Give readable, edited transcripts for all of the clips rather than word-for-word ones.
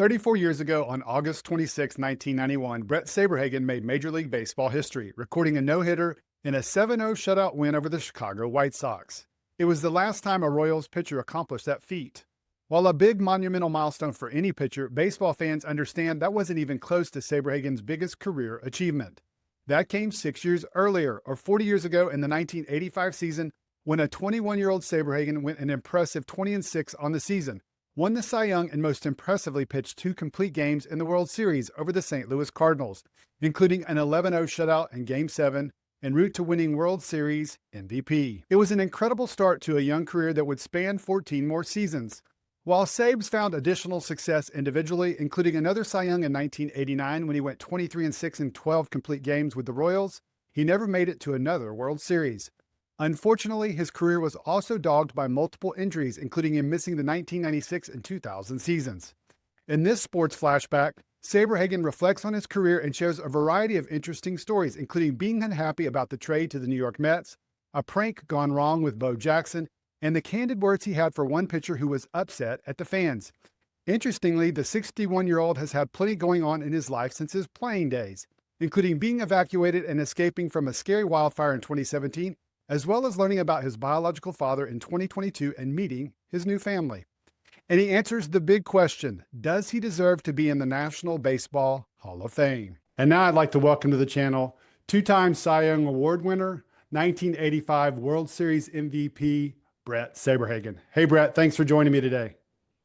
34 years ago, on August 26, 1991, Bret Saberhagen made Major League Baseball history, recording a no-hitter in a 7-0 shutout win over the Chicago White Sox. It was the last time a Royals pitcher accomplished that feat. While a big monumental milestone for any pitcher, baseball fans understand that wasn't even close to Saberhagen's biggest career achievement. That came 6 years earlier, or 40 years ago in the 1985 season, when a 21-year-old Saberhagen went an impressive 20-6 on the season, won the Cy Young, and most impressively pitched 2 complete games in the World Series over the St. Louis Cardinals, including an 11-0 shutout in Game 7 en route to winning World Series MVP. It was an incredible start to a young career that would span 14 more seasons. While Sabes found additional success individually, including another Cy Young in 1989 when he went 23-6 in 12 complete games with the Royals, he never made it to another World Series. Unfortunately, his career was also dogged by multiple injuries, including him missing the 1996 and 2000 seasons. In this sports flashback, Saberhagen reflects on his career and shares a variety of interesting stories, including being unhappy about the trade to the New York Mets, a prank gone wrong with Bo Jackson, and the candid words he had for one pitcher who was upset at the fans. Interestingly, the 61-year-old has had plenty going on in his life since his playing days, including being evacuated and escaping from a scary wildfire in 2017, as well as learning about his biological father in 2022 and meeting his new family. And he answers the big question: does he deserve to be in the National Baseball Hall of Fame? And now I'd like to welcome to the channel two-time Cy Young Award winner, 1985 World Series MVP, Bret Saberhagen. Hey, Bret, thanks for joining me today.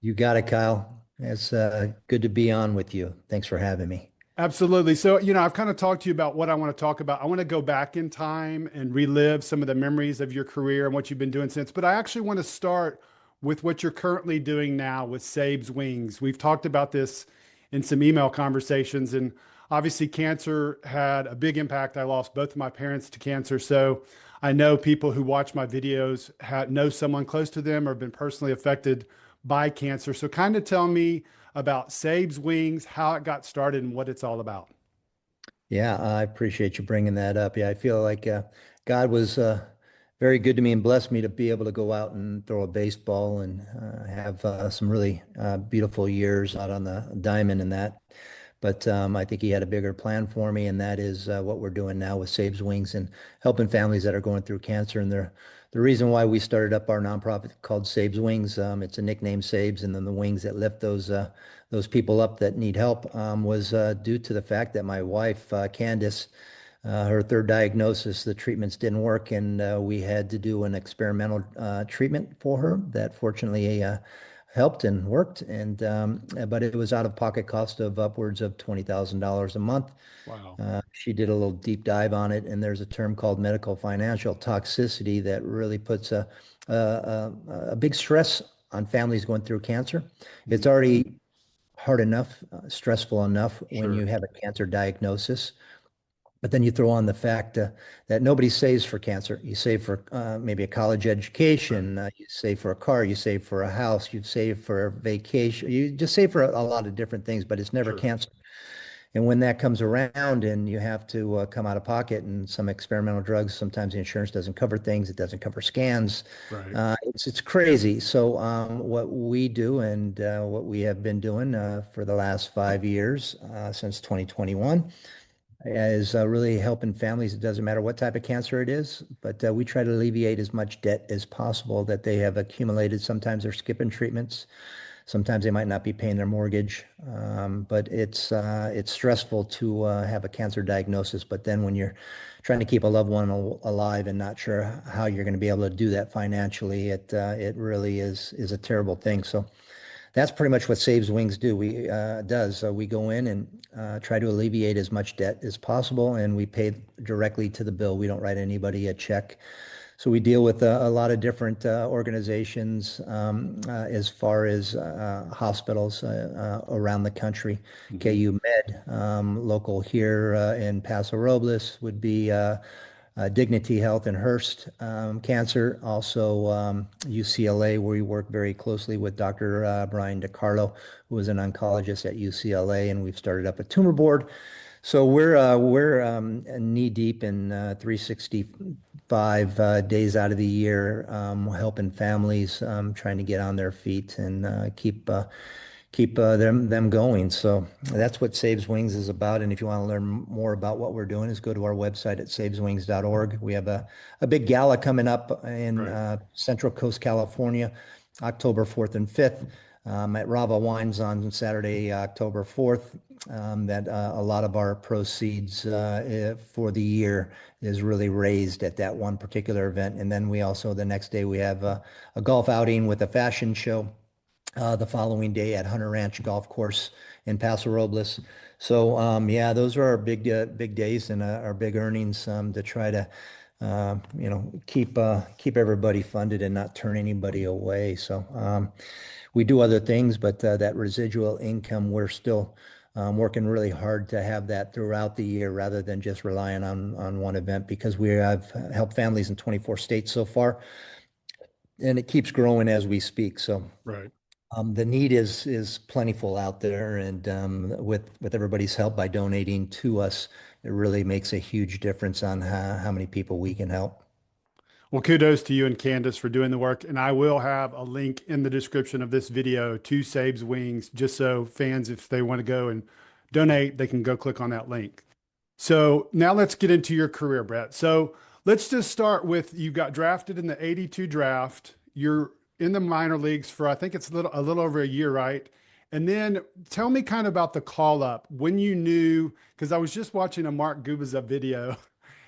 You got it, Kyle. It's good to be on with you. Thanks for having me. Absolutely. So, I've kind of talked to you about what I want to talk about. I want to go back in time and relive some of the memories of your career and what you've been doing since. But I actually want to start with what you're currently doing now with Sabes Wings. We've talked about this in some email conversations, and obviously cancer had a big impact. I lost both of my parents to cancer. So I know people who watch my videos know someone close to them or have been personally affected by cancer. So kind of tell me about Sabes Wings, how it got started, and what it's all about. Yeah, I appreciate you bringing that up. Yeah, I feel like God was very good to me and blessed me to be able to go out and throw a baseball and have some really beautiful years out on the diamond and that. But I think he had a bigger plan for me, and that is what we're doing now with Sabes Wings and helping families that are going through cancer. And the reason why we started up our nonprofit called Sabes Wings, it's a nickname, Sabes, and then the wings that lift those people up that need help, was due to the fact that my wife, Candace, her third diagnosis, the treatments didn't work, and we had to do an experimental treatment for her that fortunately helped and worked, and but it was out of pocket cost of upwards of $20,000 a month. Wow. She did a little deep dive on it, and there's a term called medical financial toxicity that really puts a big stress on families going through cancer. It's already hard enough, stressful enough when you have a cancer diagnosis. But then you throw on the fact that nobody saves for cancer. You save for maybe a college education, you save for a car, you save for a house, you save for a vacation, you just save for a lot of different things, but it's never cancer. And when that comes around and you have to come out of pocket, and some experimental drugs, sometimes the insurance doesn't cover things, it doesn't cover scans. It's crazy. So what we do and what we have been doing for the last 5 years, since 2021, is really helping families. It doesn't matter what type of cancer it is, but we try to alleviate as much debt as possible that they have accumulated. Sometimes they're skipping treatments. Sometimes they might not be paying their mortgage, but it's stressful to have a cancer diagnosis. But then when you're trying to keep a loved one alive and not sure how you're going to be able to do that financially, it really is a terrible thing. So that's pretty much what Sabes Wings does. We go in and try to alleviate as much debt as possible, and we pay directly to the bill. We don't write anybody a check. So we deal with a lot of different organizations as far as hospitals around the country. KU Med, local here in Paso Robles, would be Dignity Health and Hearst Cancer. Also UCLA, where we work very closely with Dr. Brian DiCarlo, who is an oncologist at UCLA, and we've started up a tumor board. So we're knee deep in 365 days out of the year, helping families, trying to get on their feet and keep keep them going. So that's what Saves Wings is about. And if you want to learn more about what we're doing, is go to our website at saveswings.org. We have a big gala coming up in Right. Central Coast, California, October 4th and 5th. At Rava Wines on Saturday, October 4th, that a lot of our proceeds for the year is really raised at that one particular event. And then we also, the next day, we have a golf outing with a fashion show the following day at Hunter Ranch Golf Course in Paso Robles. So yeah, those are our big days and our big earnings to try to keep everybody funded and not turn anybody away. So we do other things, but that residual income, we're still working really hard to have that throughout the year rather than just relying on one event because we have helped families in 24 states so far, and it keeps growing as we speak. So Right. the need is plentiful out there, and with everybody's help by donating to us, it really makes a huge difference on how many people we can help. Well, kudos to you and Candace for doing the work. And I will have a link in the description of this video to Saves Wings, just so fans, if they want to go and donate, they can go click on that link. So now let's get into your career, Brett. So let's just start with you got drafted in the 82 draft. You're in the minor leagues for I think it's a little over a year, right? And then tell me kind of about the call up when you knew, because I was just watching a Mark Gubaza video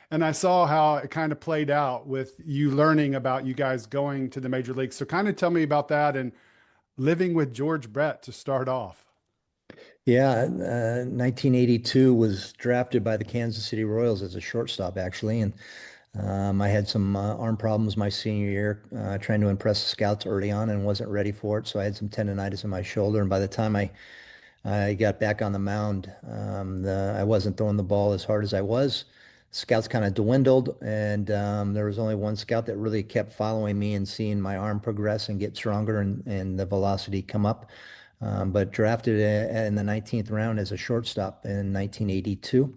and I saw how it kind of played out with you learning about you guys going to the major leagues. So kind of tell me about that and living with George Brett to start off. Yeah, 1982 was drafted by the Kansas City Royals as a shortstop, actually, and I had some arm problems my senior year, trying to impress the scouts early on, and wasn't ready for it. So I had some tendonitis in my shoulder, and by the time I got back on the mound, I wasn't throwing the ball as hard as I was. Scouts kind of dwindled, and there was only one scout that really kept following me and seeing my arm progress and get stronger and the velocity come up. But drafted in the 19th round as a shortstop in 1982.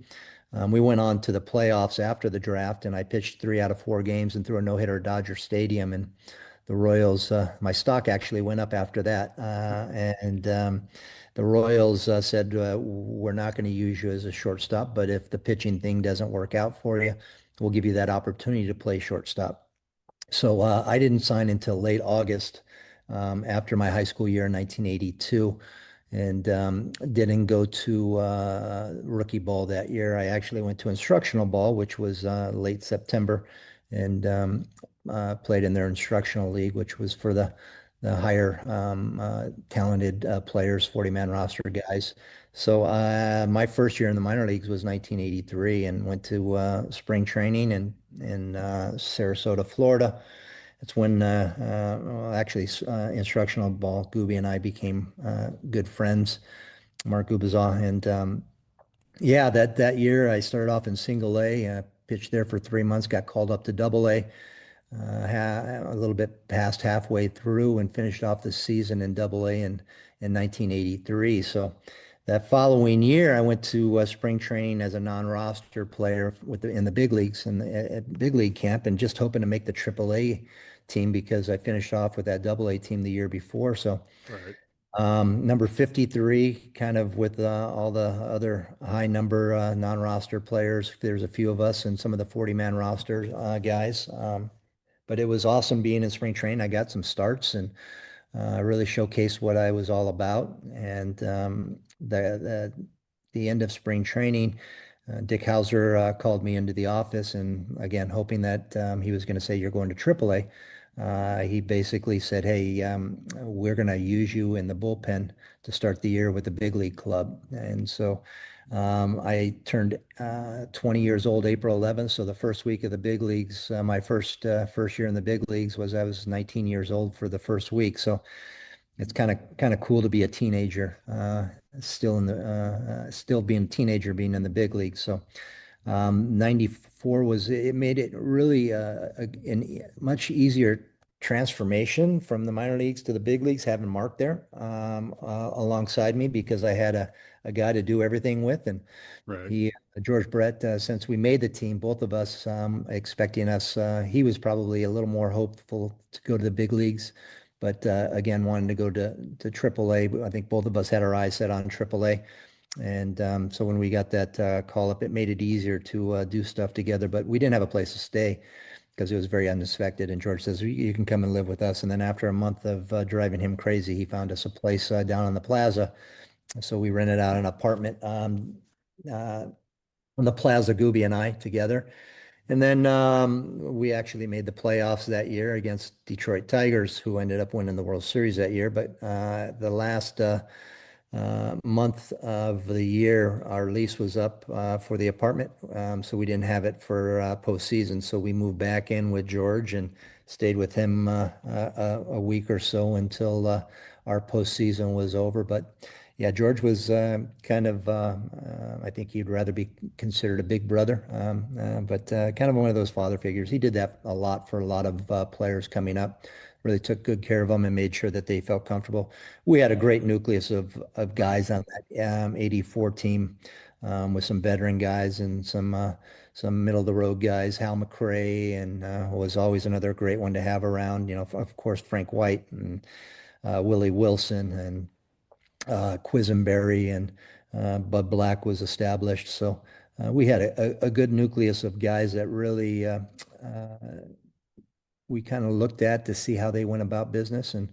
We went on to the playoffs after the draft, and I pitched 3 out of 4 games and threw a no-hitter at Dodger Stadium. And the Royals, my stock actually went up after that. And the Royals said, we're not going to use you as a shortstop, but if the pitching thing doesn't work out for you, we'll give you that opportunity to play shortstop. So I didn't sign until late August after my high school year in 1982 and didn't go to rookie ball that year. I actually went to instructional ball, which was late September, and played in their instructional league, which was for the higher talented players, 40-man roster guys. So my first year in the minor leagues was 1983 and went to spring training in Sarasota, Florida. It's when well, actually instructional ball, Gooby and I became good friends, Mark Gubazaw. And yeah, that year I started off in single A, pitched there for 3 months, got called up to double A, a little bit past halfway through and finished off the season in double A in 1983. So that following year, I went to spring training as a non-roster player in the big leagues and at big league camp, and just hoping to make the triple A team because I finished off with that double A team the year before. So Right. number 53, kind of with all the other high number non-roster players. There's a few of us and some of the 40-man roster guys. But it was awesome being in spring training. I got some starts and really showcased what I was all about. And the end of spring training, Dick Hauser called me into the office, and again, hoping that he was going to say, "You're going to AAA." He basically said, "Hey, we're going to use you in the bullpen to start the year with the big league club." And so I turned 20 years old April 11th. So the first week of the big leagues, my first year in the big leagues I was 19 years old for the first week. So it's kind of cool to be a teenager, still being a teenager, being in the big leagues. So 94 it made it really a much easier transformation from the minor leagues to the big leagues, having Mark there alongside me, because I had a guy to do everything with. And Right. he, George Brett, since we made the team, both of us expecting us, he was probably a little more hopeful to go to the big leagues. but again, wanted to go to AAA. I think both of us had our eyes set on AAA. And so when we got that call up, it made it easier to do stuff together. But we didn't have a place to stay because it was very unexpected. And George says, you can come and live with us. And then after a month of driving him crazy, he found us a place down on the plaza. So we rented out an apartment uh, on the plaza, Gooby and I together. And then we actually made the playoffs that year against Detroit Tigers, who ended up winning the World Series that year. But the last month of the year, our lease was up for the apartment, so we didn't have it for postseason. So we moved back in with George and stayed with him a week or so until our postseason was over. But yeah, George was kind of, I think he'd rather be considered a big brother, but kind of one of those father figures. He did that a lot for a lot of players coming up. Really took good care of them and made sure that they felt comfortable. We had a great nucleus of guys on that 84 team, with some veteran guys and some middle of the road guys. Hal McRae and was always another great one to have around. You know, of course, Frank White and Willie Wilson and Quisenberry and Bud Black was established. So we had a good nucleus of guys that really we kind of looked at to see how they went about business and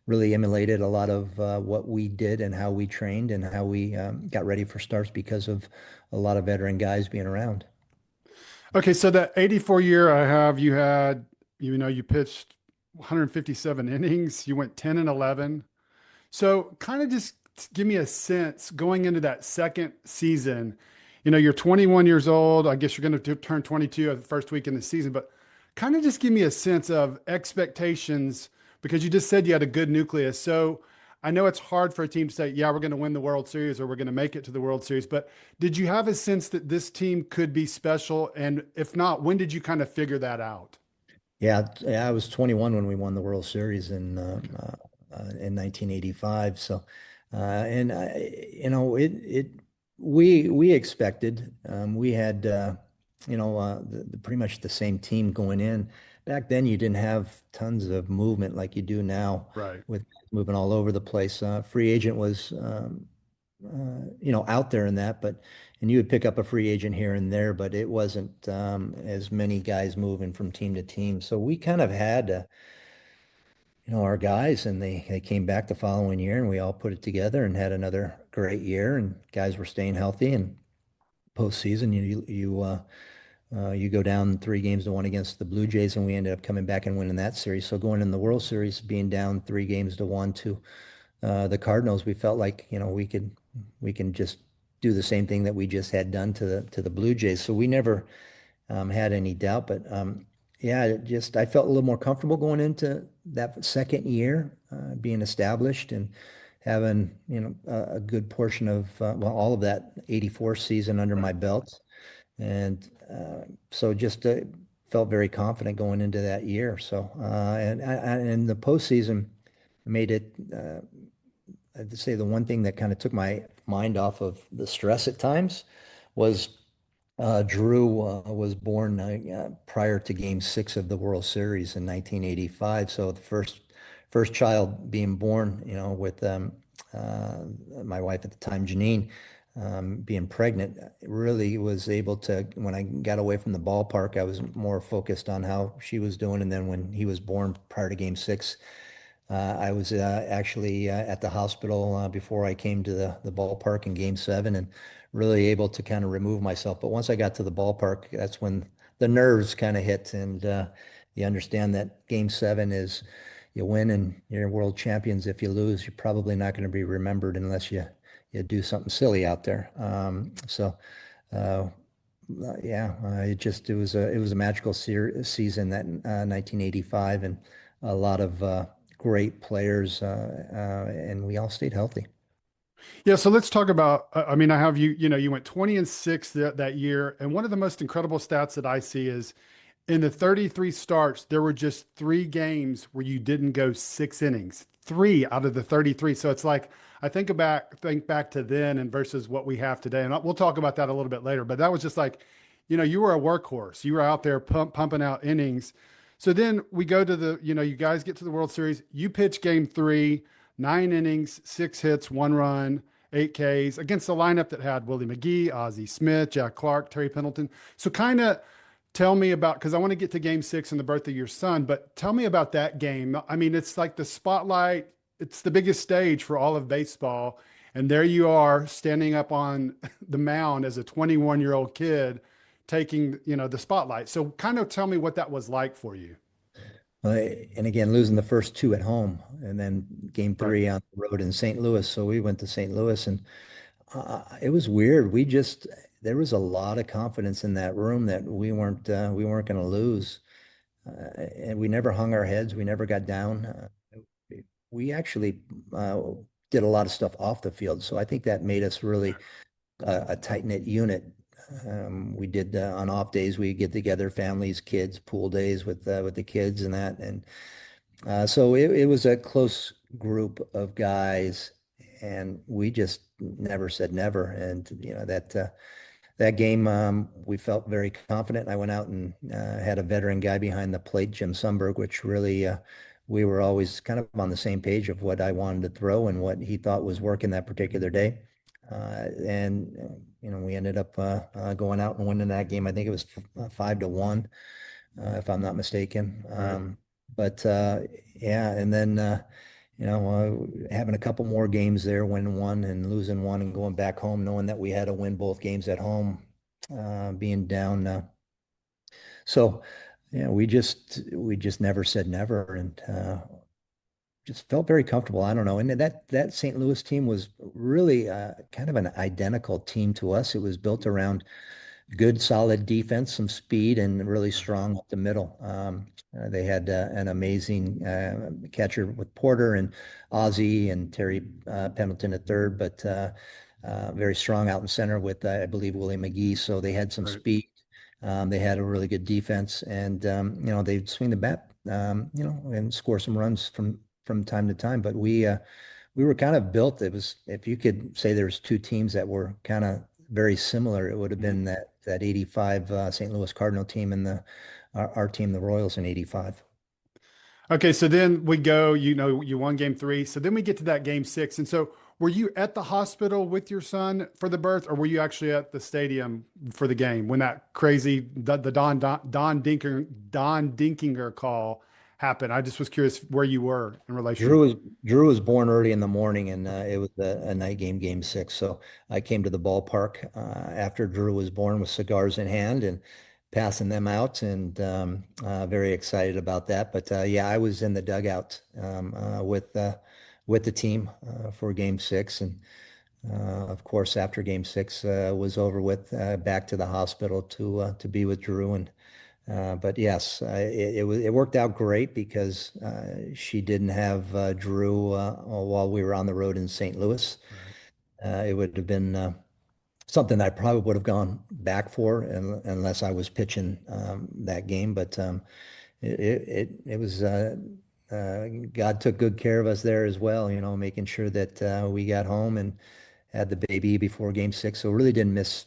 really emulated a lot of what we did and how we trained and how we got ready for starts because of a lot of veteran guys being around. Okay, so that 84 year I have, you had, you know, you pitched 157 innings, you went 10 and 11. So kind of just give me a sense going into that second season. You know, you're 21 years old. I guess you're going to turn 22 at the first week in the season, but kind of just give me a sense of expectations because you just said you had a good nucleus. So I know it's hard for a team to say, yeah, we're going to win the World Series or we're going to make it to the World Series, but did you have a sense that this team could be special? And if not, when did you kind of figure that out? Yeah, I was 21 when we won the World Series in 1985. So, and you know, we expected, we had, pretty much the same team going in. Back then, you didn't have tons of movement like you do now Right. with moving all over the place. Free agent was, out there in that, and you would pick up a free agent here and there, but it wasn't as many guys moving from team to team. So we kind of had, our guys, and they came back the following year, and we all put it together and had another great year, and guys were staying healthy. And postseason, you go down 3 games to 1 against the Blue Jays, and we ended up coming back and winning that series. So going in the World Series, being down 3 games to 1 to the Cardinals, we felt like we can just do the same thing that we just had done to the Blue Jays. So we never had any doubt. But yeah, I felt a little more comfortable going into that second year, being established and having a good portion of all of that 84 season under Right. my belt. And so just felt very confident going into that year. So and the postseason made it. I'd say the one thing that kind of took my mind off of the stress at times was Drew was born prior to Game 6 of the World Series in 1985. So the first child being born, with uh, my wife at the time, Janine, being pregnant, really was able to. When I got away from the ballpark, I was more focused on how she was doing. And then when he was born prior to Game 6, I was actually at the hospital before I came to the ballpark in Game 7 and really able to kind of remove myself. But once I got to the ballpark, that's when the nerves kind of hit. And you understand that Game 7 is you win and you're world champions. If you lose, you're probably not going to be remembered unless you do something silly out there. So yeah, it was a magical season that 1985, and a lot of great players, and we all stayed healthy. Yeah, so let's talk about. I mean, I have you. You know, you went 20 and 6 that year, and one of the most incredible stats that I see is in the 33 starts, there were just 3 games where you didn't go 6 innings. 3 out of the 33. So it's like I think back to then and versus what we have today, and we'll talk about that a little bit later. But that was just like, you were a workhorse. You were out there pumping out innings. So then we go to you guys get to the World Series. You pitch game three, 9 innings, 6 hits, 1 run, 8 Ks against a lineup that had Willie McGee, Ozzie Smith, Jack Clark, Terry Pendleton. So kind of tell me about, because I want to get to game six and the birth of your son, but tell me about that game. I mean, it's like the spotlight, it's the biggest stage for all of baseball. And there you are standing up on the mound as a 21-year-old kid taking, the spotlight. So kind of tell me what that was like for you. And again, losing the first two at home and then game Right. three on the road in St. Louis. So we went to St. Louis and it was weird. There was a lot of confidence in that room that we weren't going to lose. And we never hung our heads. We never got down. We actually did a lot of stuff off the field. So I think that made us really a tight-knit unit. We did on off days, we get together, families, kids, pool days with the kids and that. And so it was a close group of guys, and we just never said never. And that game, we felt very confident. I went out and had a veteran guy behind the plate, Jim Sundberg, which really we were always kind of on the same page of what I wanted to throw and what he thought was working that particular day. We ended up going out and winning that game. I think it was 5-1, if I'm not mistaken. Right. Yeah, and then having a couple more games there, winning one and losing one, and going back home, knowing that we had to win both games at home, being down. So, yeah, we just never said never, and just felt very comfortable. I don't know. And that St. Louis team was really kind of an identical team to us. It was built around good, solid defense, some speed, and really strong up the middle. They had an amazing catcher with Porter and Ozzie and Terry Pendleton at third, but very strong out in center with, I believe, Willie McGee. So they had some Right. speed. They had a really good defense, and they'd swing the bat, and score some runs from time to time. But we were kind of built. It was, if you could say there's two teams that were kind of very similar, it would have Mhm. been that 85 St. Louis Cardinal team and our team, the Royals, in 85. Okay, so then we go, you won game three. So then we get to that game six. And so were you at the hospital with your son for the birth, or were you actually at the stadium for the game when that crazy the Don Dinkinger call happened? I just was curious where you were in relation. Drew was born early in the morning, and it was a night game, game six. So I came to the ballpark after Drew was born with cigars in hand and passing them out, and very excited about that. But yeah, I was in the dugout with the team for game six, and of course, after game six was over with, back to the hospital to be with Drew. And but yes, it worked out great because she didn't have Drew while we were on the road in St. Louis. Right. It would have been something I probably would have gone back for unless I was pitching that game. But it was God took good care of us there as well. Making sure that we got home and had the baby before game six. So really didn't miss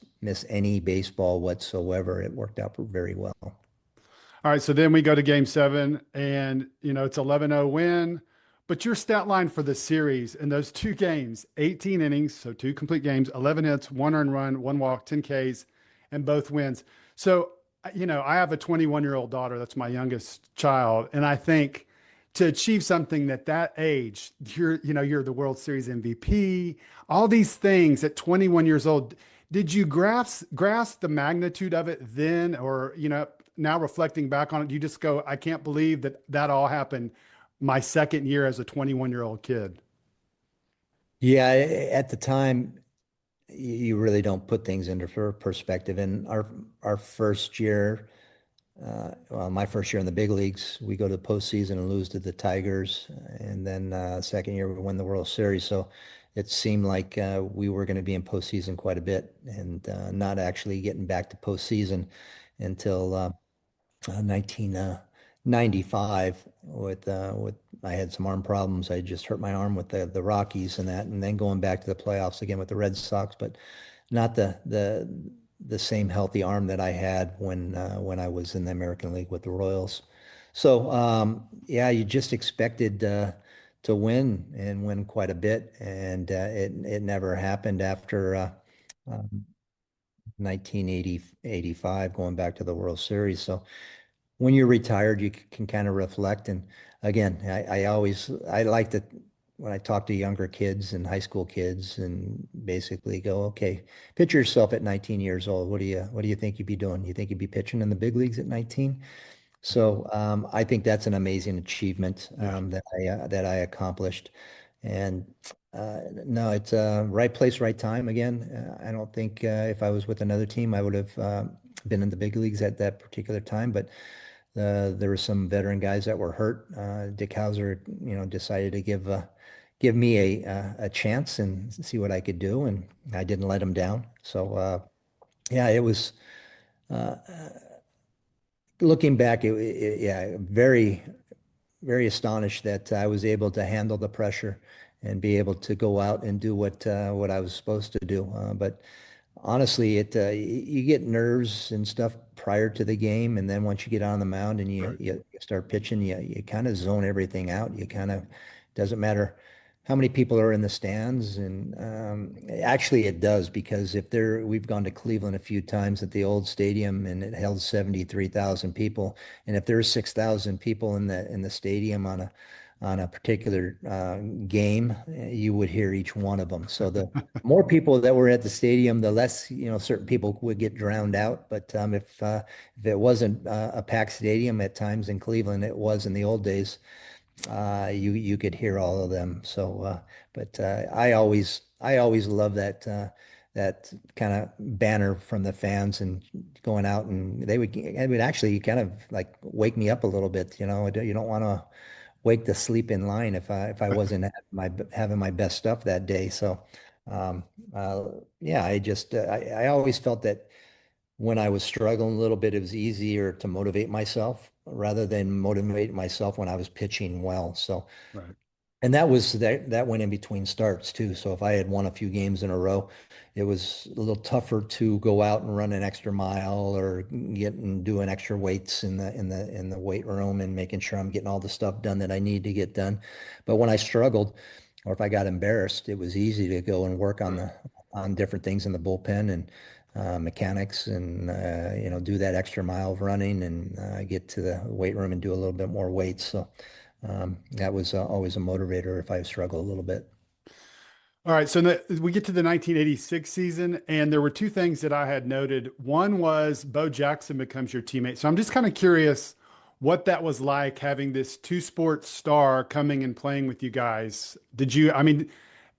any baseball whatsoever. It worked out very well. All right, so then we go to game seven, and it's 11-0 win. But your stat line for the series in those two games, 18 innings, so two complete games, 11 hits, one earned run, one walk, 10 Ks, and both wins. So, I have a 21-year-old daughter. That's my youngest child. And I think to achieve something at that age, you're the World Series MVP, all these things at 21 years old. Did you grasp the magnitude of it then, or now reflecting back on it, you just go, I can't believe that all happened my second year as a 21-year-old kid. Yeah, at the time, you really don't put things into perspective. And our first year, well, my first year in the big leagues, we go to the postseason and lose to the Tigers, and then second year we win the World Series. So it seemed like we were going to be in postseason quite a bit, and not actually getting back to postseason until 1995 with I had some arm problems. I just hurt my arm with the Rockies and that, and then going back to the playoffs again with the Red Sox, but not the same healthy arm that I had when I was in the American League with the Royals. So, yeah, you just expected to win and win quite a bit, and it never happened after 1980 85, going back to the World Series. So when you're retired, you can kind of reflect. And again, I like to, when I talk to younger kids and high school kids and basically go, okay, picture yourself at 19 years old. What do you think you'd be doing? You think you'd be pitching in the big leagues at 19? So I think that's an amazing achievement Yeah, that I accomplished. And no, it's right place, right time again. I don't think if I was with another team, I would have been in the big leagues at that particular time. But there were some veteran guys that were hurt. Dick Hauser, decided to give me a chance and see what I could do, and I didn't let him down. So yeah, it was. Uh, Looking back, yeah, very astonished that I was able to handle the pressure and be able to go out and do what I was supposed to do. But honestly, you get nerves and stuff prior to the game, and then once you get on the mound and you right. you start pitching, you kind of zone everything out. You kind of doesn't matter how many people are in the stands, and actually it does because if there we've gone to Cleveland a few times at the old stadium and it held 73,000 people, and if there's 6,000 people in the stadium on a particular game, you would hear each one of them. So the more people that were at the stadium, the less, certain people would get drowned out. But if it wasn't a packed stadium at times in Cleveland, it was in the old days, you could hear all of them. So, but I always love that kind of banner from the fans and going out, and it would actually kind of like wake me up a little bit. You don't want to wake the sleep in line if I wasn't having my best stuff that day. So, um, uh, yeah, I always felt that when I was struggling a little bit, it was easier to motivate myself rather than motivate myself when I was pitching well. So, Right. and that went in between starts too. So if I had won a few games in a row, it was a little tougher to go out and run an extra mile or get and doing extra weights in the weight room and making sure I'm getting all the stuff done that I need to get done. But when I struggled or if I got embarrassed, it was easy to go and work Right. on different things in the bullpen and mechanics and do that extra mile of running and get to the weight room and do a little bit more weights. So that was always a motivator if I struggle a little bit. All right, so we get to the 1986 season, and there were two things that I had noted. One was Bo Jackson becomes your teammate. So I'm just kind of curious what that was like having this two-sport star coming and playing with you guys. I mean,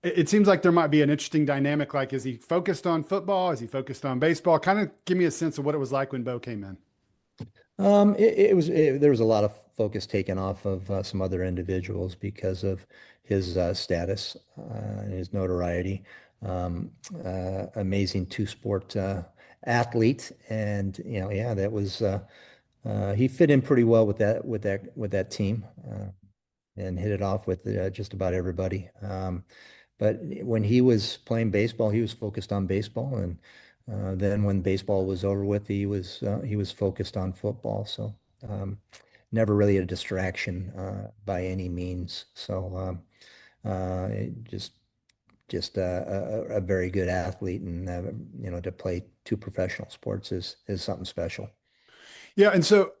it seems like there might be an interesting dynamic. Like, is he focused on football? Is he focused on baseball? Kind of give me a sense of what it was like when Bo came in. There was a lot of focus taken off of some other individuals because of his status and his notoriety. Amazing two-sport athlete, and yeah, that was he fit in pretty well with that team and hit it off with just about everybody. But when he was playing baseball, he was focused on baseball, and then when baseball was over with, he was focused on football. So never really a distraction by any means. So just a very good athlete, and to play two professional sports is something special. Yeah, and so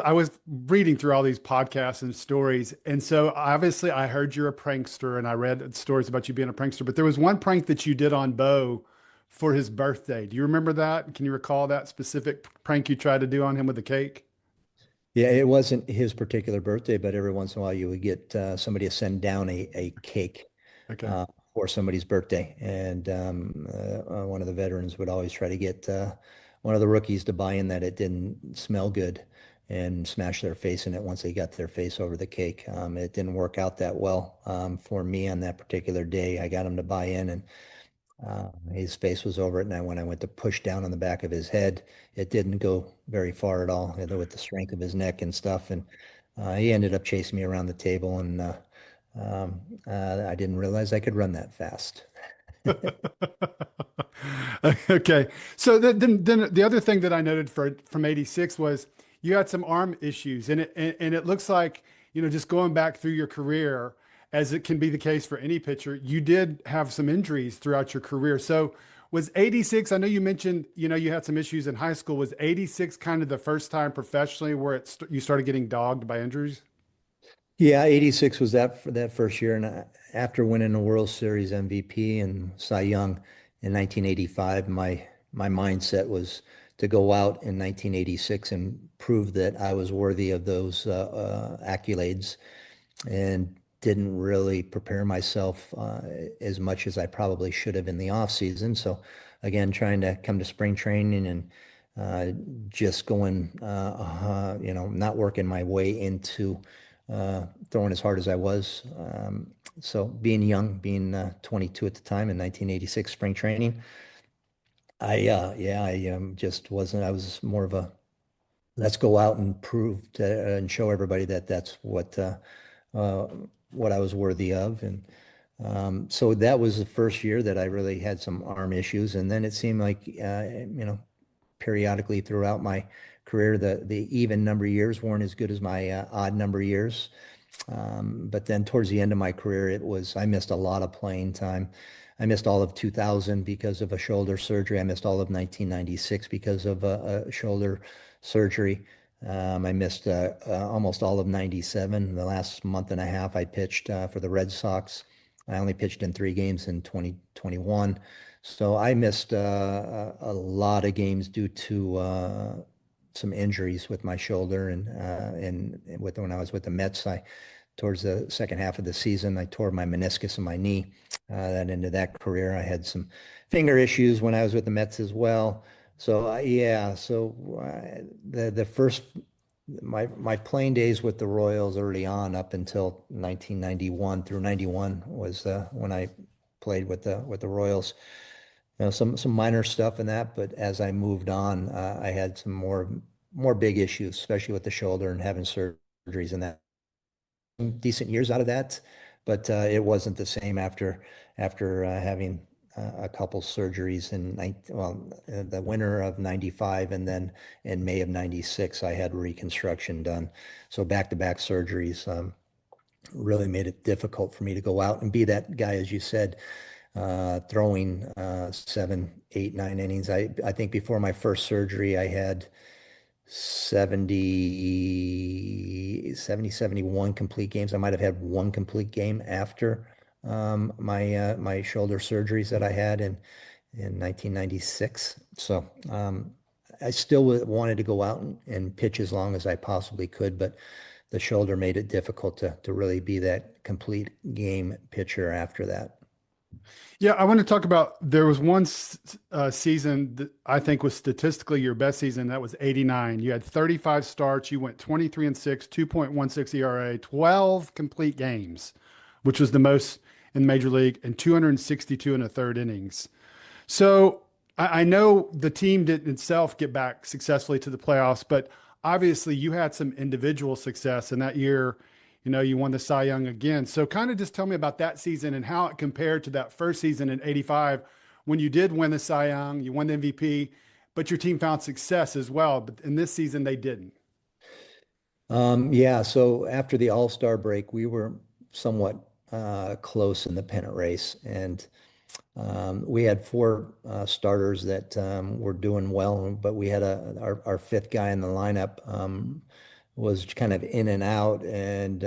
I was reading through all these podcasts and stories, and so obviously I heard you're a prankster, and I read stories about you being a prankster. But there was one prank that you did on Bo for his birthday. Do you remember that? Can you recall that specific prank you tried to do on him with the cake? Yeah, it wasn't his particular birthday, but every once in a while you would get somebody to send down a cake Okay. uh, for somebody's birthday. And one of the veterans would always try to get one of the rookies to buy in that it didn't smell good and smash their face in it once they got their face over the cake. It didn't work out that well for me on that particular day. I got him to buy in, and his face was over it, and when I went to push down on the back of his head, it didn't go very far at all, with the strength of his neck and stuff. And he ended up chasing me around the table, and I didn't realize I could run that fast. Okay. So then the other thing that I noted from '86 was you had some arm issues, and it looks like, just going back through your career, as it can be the case for any pitcher, you did have some injuries throughout your career. So was 86, I know you mentioned, you had some issues in high school. Was 86 kind of the first time professionally where you started getting dogged by injuries? Yeah, 86 was that first year, and after winning the World Series MVP and Cy Young in 1985, my mindset was to go out in 1986 and prove that I was worthy of those accolades, and didn't really prepare myself as much as I probably should have in the off season. So again, trying to come to spring training and uh, just going, not working my way into throwing as hard as I was. So being young, being 22 at the time in 1986 spring training, I just wasn't. I was more of a let's go out and prove and show everybody that that's uh, what I was worthy of. And so that was the first year that I really had some arm issues. And then it seemed like, periodically throughout my career, the even number years weren't as good as my odd number years. But then towards the end of my career, I missed a lot of playing time. I missed all of 2000 because of a shoulder surgery. I missed all of 1996 because of a shoulder surgery. I missed almost all of 97. The last month and a half I pitched for the Red Sox. I only pitched in 3 games in 2021. So I missed a lot of games due to some injuries with my shoulder, and when I was with the Mets, towards the second half of the season, I tore my meniscus in my knee. That ended that career. I had some finger issues when I was with the Mets as well. So yeah, so the first my playing days with the Royals early on, up until 1991 through 91, was when I played with the Royals. Some minor stuff in that, but as I moved on, I had some more big issues, especially with the shoulder and having surgeries and that. Decent years out of that, but it wasn't the same after having a couple surgeries the winter of 95, and then in May of 96, I had reconstruction done. So back-to-back surgeries really made it difficult for me to go out and be that guy, as you said, throwing 7, 8, 9 innings. I think before my first surgery, I had 71 complete games. I might have had one complete game after my shoulder surgeries that I had in 1996. So I still wanted to go out and pitch as long as I possibly could, but the shoulder made it difficult to really be that complete game pitcher after that. Yeah, I want to talk about, there was one season that I think was statistically your best season. That was 89. You had 35 starts. You went 23-6, 2.16 ERA, 12 complete games, which was the most in Major League, and 262 and a third innings. So I know the team didn't itself get back successfully to the playoffs, but obviously you had some individual success. And that year, you won the Cy Young again. So kind of just tell me about that season and how it compared to that first season in 85 when you did win the Cy Young, you won the MVP, but your team found success as well. But in this season, they didn't. Yeah, so after the All-Star break, we were somewhat close in the pennant race, and we had 4 starters that were doing well, but we had our fifth guy in the lineup was kind of in and out, and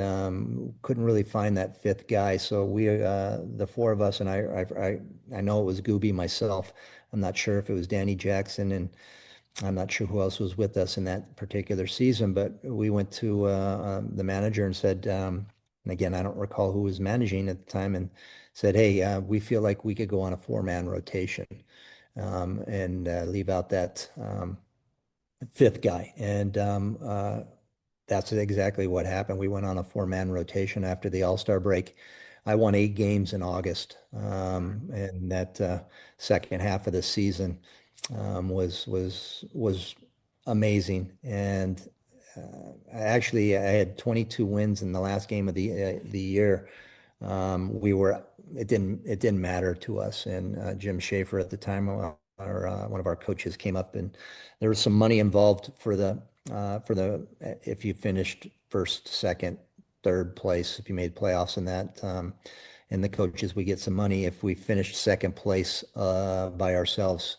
couldn't really find that fifth guy. So the 4 of us, and I know it was Gooby, myself. I'm not sure if it was Danny Jackson, and I'm not sure who else was with us in that particular season, but we went to the manager and said, and again, I don't recall who was managing at the time, and said, "Hey, we feel like we could go on a 4-man rotation and leave out that fifth guy." And that's exactly what happened. We went on a 4-man rotation after the All-Star break. I won 8 games in August, and that second half of the season was amazing. And actually, I had 22 wins in the last game of the year. It didn't matter to us. And Jim Schaefer at the time, one of our coaches, came up, and there was some money involved for the for the if you finished first, second, third place, if you made playoffs in that. And the coaches, we get some money. If we finished second place by ourselves,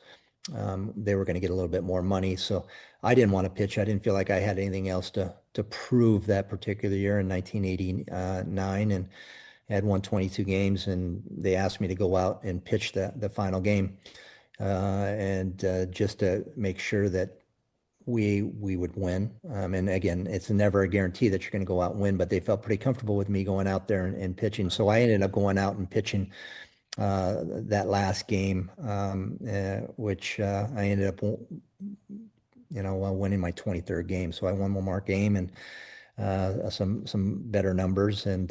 they were going to get a little bit more money. So I didn't want to pitch. I didn't feel like I had anything else to prove that particular year in 1989, and had won 22 games. And they asked me to go out and pitch the final game, and just to make sure that we would win. And again, it's never a guarantee that you're going to go out and win, but they felt pretty comfortable with me going out there and pitching. So I ended up going out and pitching that last game, which I ended up, winning my 23rd game. So I won one more game and some better numbers, and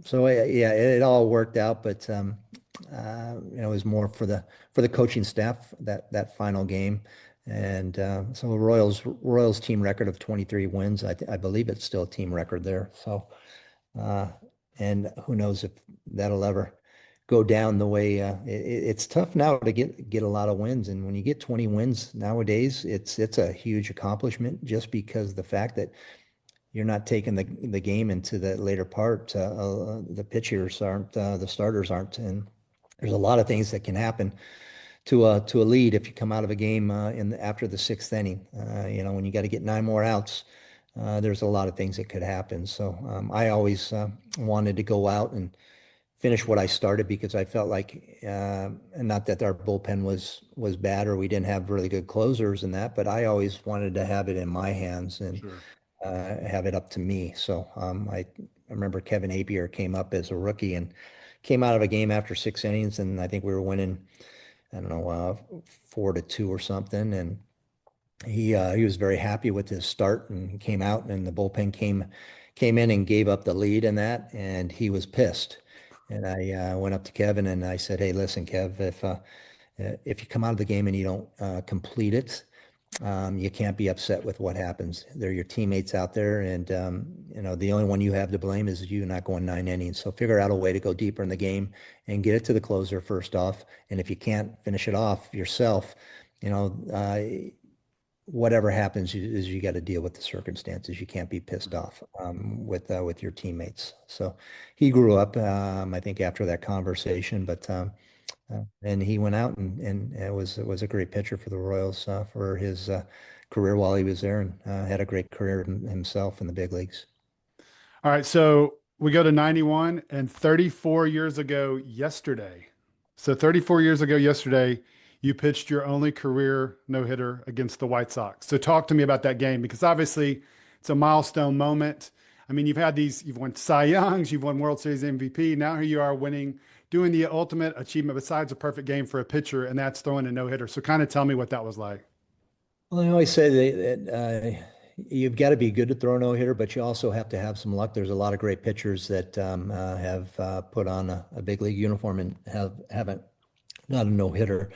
so yeah, it all worked out. But it was more for the coaching staff that final game. And so the Royals team record of 23 wins. I believe it's still a team record there. So uh, and who knows if that'll ever go down the way it's tough now to get a lot of wins. And when you get 20 wins nowadays, it's a huge accomplishment, just because the fact that you're not taking the game into the later part. The pitchers aren't, the starters aren't, and there's a lot of things that can happen to a lead if you come out of a game after the sixth inning. When you got to get nine more outs, there's a lot of things that could happen. So I always wanted to go out and finish what I started, because I felt like, and not that our bullpen was bad or we didn't have really good closers and that, but I always wanted to have it in my hands and Sure. have it up to me. So I remember Kevin Apier came up as a rookie and came out of a game after six innings, and I think we were winning, I don't know, 4-2 or something. And he was very happy with his start, and he came out, and the bullpen came in and gave up the lead in that, and he was pissed. And I went up to Kevin and I said, "Hey, listen, Kev, if you come out of the game and you don't complete it, you can't be upset with what happens. They're your teammates out there, and the only one you have to blame is you not going nine innings. So figure out a way to go deeper in the game and get it to the closer first off. And if you can't finish it off yourself, you know, uh, whatever happens is you got to deal with the circumstances. You can't be pissed off with your teammates." So he grew up, I think, after that conversation, but. And he went out and it was a great pitcher for the Royals for his career while he was there, and had a great career himself in the big leagues. All right, so we go to 91 and 34 years ago yesterday. So 34 years ago yesterday, you pitched your only career no-hitter against the White Sox. So talk to me about that game, because obviously it's a milestone moment. I mean, you've won Cy Youngs, you've won World Series MVP. Now here you are winning, doing the ultimate achievement besides a perfect game for a pitcher, and that's throwing a no-hitter. So kind of tell me what that was like. Well, I always say that you've got to be good to throw a no-hitter, but you also have to have some luck. There's a lot of great pitchers that have put on a big league uniform and haven't not a no-hitter.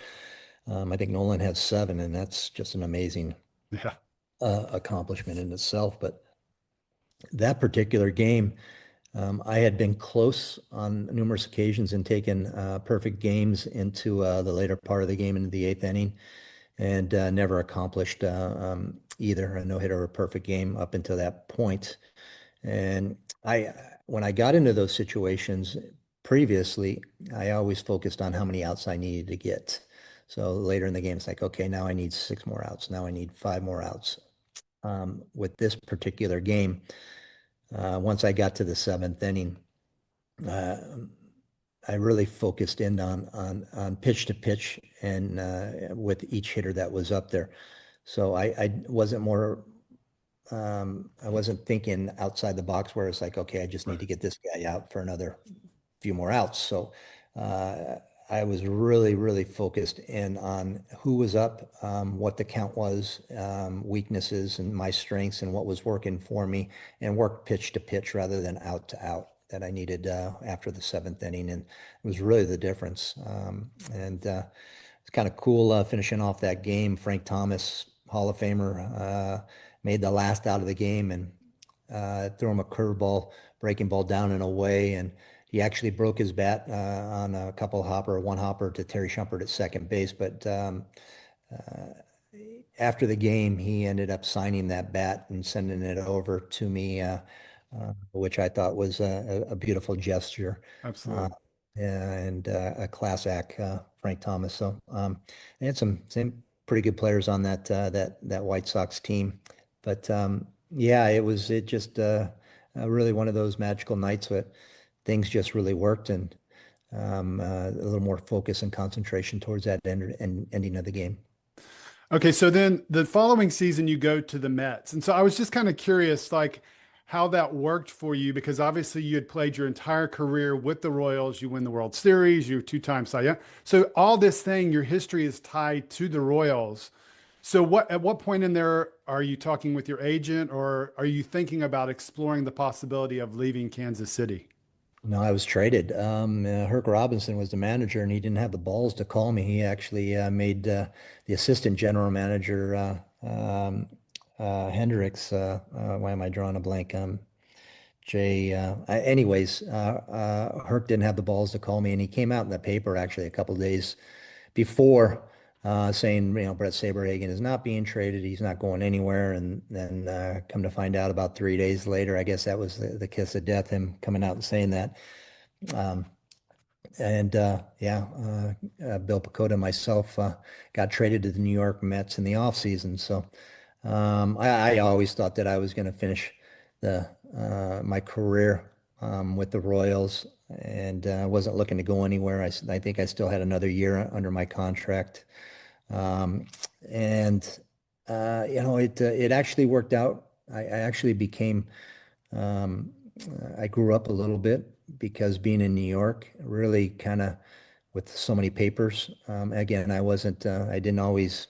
I think Nolan has seven, and that's just an amazing Yeah. accomplishment in itself. But that particular game, I had been close on numerous occasions and taken perfect games into the later part of the game, into the eighth inning, and never accomplished either a no-hitter or a perfect game up until that point. And when I got into those situations previously, I always focused on how many outs I needed to get. So later in the game, it's like, okay, now I need six more outs. Now I need five more outs. With this particular game, once I got to the seventh inning, uh, I really focused in on pitch to pitch and with each hitter that was up there. So I wasn't thinking outside the box where it's like, okay, I just need Right. to get this guy out for another few more outs. So uh, I was really, really focused in on who was up, what the count was, weaknesses and my strengths and what was working for me, and work pitch to pitch rather than out to out that I needed after the seventh inning. And it was really the difference. And It's kind of cool finishing off that game. Frank Thomas, Hall of Famer, made the last out of the game and threw him a curveball, breaking ball down and away. And he actually broke his bat on a couple hopper, one hopper to Terry Shumpert at second base. But after the game, he ended up signing that bat and sending it over to me, which I thought was a beautiful gesture. Uh, Absolutely. and a class act, Frank Thomas. So they had some pretty good players on that White Sox team. But yeah, it just really one of those magical nights that things just really worked, and a little more focus and concentration towards that ending of the game. Okay, so then the following season you go to the Mets. And so I was just kind of curious, like how that worked for you, because obviously you had played your entire career with the Royals. You win the World Series, you're two-time Cy Young. So all this thing, your history is tied to the Royals. So at what point in there are you talking with your agent, or are you thinking about exploring the possibility of leaving Kansas City? No, I was traded. Herc Robinson was the manager, and he didn't have the balls to call me. He actually made the assistant general manager, Hendricks. Why am I drawing a blank? Anyways, Herc didn't have the balls to call me, and he came out in the paper actually a couple of days before, saying, Bret Saberhagen is not being traded. He's not going anywhere. And then come to find out about 3 days later, I guess that was the kiss of death, him coming out and saying that. Um, and yeah, Bill Pecota and myself got traded to the New York Mets in the offseason. So I always thought that I was going to finish my career with the Royals, and wasn't looking to go anywhere. I think I still had another year under my contract. Um, and it actually worked out. I actually became um, I grew up a little bit because being in New York really kind of with so many papers. Again, I didn't always